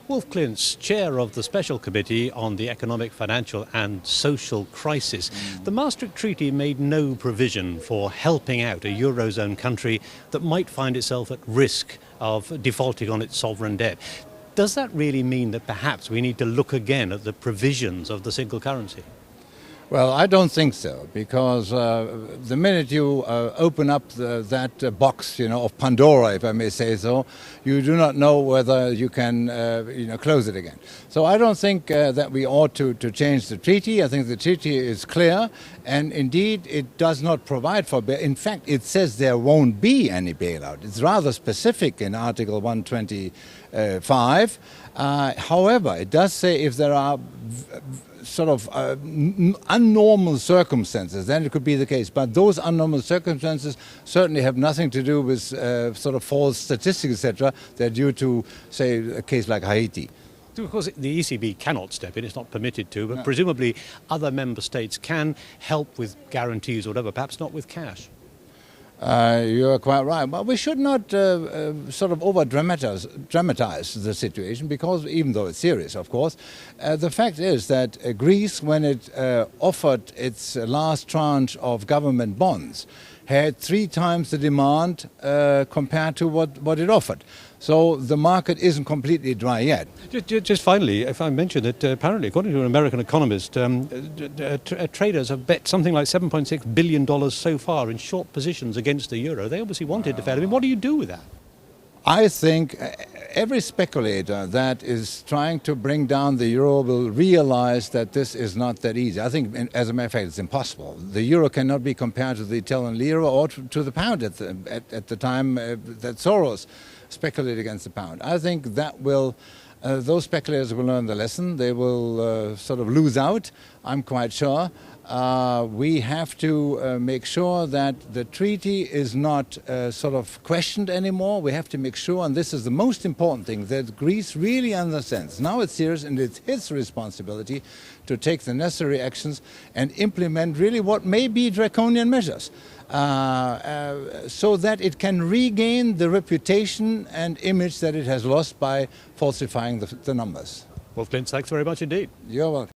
Wolf Klinz, Chair of the Special Committee on the Economic, Financial and Social Crisis. The Maastricht Treaty made no provision for helping out a Eurozone country that might find itself at risk of defaulting on its sovereign debt. Does that really mean that perhaps we need to look again at the provisions of the single currency? Well, I don't think so, because the minute you open up that box, of Pandora, if I may say so, you do not know whether you can, close it again. So I don't think that we ought to change the treaty. I think the treaty is clear, and indeed it does not provide for in fact, it says there won't be any bailout. It's rather specific in Article 125. However, it does say if there are sort of unnormal circumstances, then it could be the case. But those unnormal circumstances certainly have nothing to do with sort of false statistics, etc. They're due to, say, a case like Haiti. Of course, the ECB cannot step in, it's not permitted to, but presumably other member states can help with guarantees or whatever, perhaps not with cash. You are quite right. But we should not sort of dramatize the situation, because even though it's serious, of course, the fact is that Greece, when it offered its last tranche of government bonds, had 3 times the demand compared to what it offered. So the market isn't completely dry yet. Just finally, if I mention that apparently, according to an American economist, traders have bet something like $7.6 billion so far in short positions against the euro. They obviously wanted to fail. I mean, what do you do with that? I think every speculator that is trying to bring down the euro will realize that this is not that easy. I think, as a matter of fact, it's impossible. The euro cannot be compared to the Italian lira or to the pound at the time that Soros speculated against the pound. I think that those speculators will learn the lesson. They will sort of lose out, I'm quite sure. We have to make sure that the treaty is not sort of questioned anymore. We have to make sure, and this is the most important thing, that Greece really understands. Now it's serious, and it's its responsibility to take the necessary actions and implement really what may be draconian measures, so that it can regain the reputation and image that it has lost by falsifying the numbers. Wolf Klinz, thanks very much indeed. You're welcome.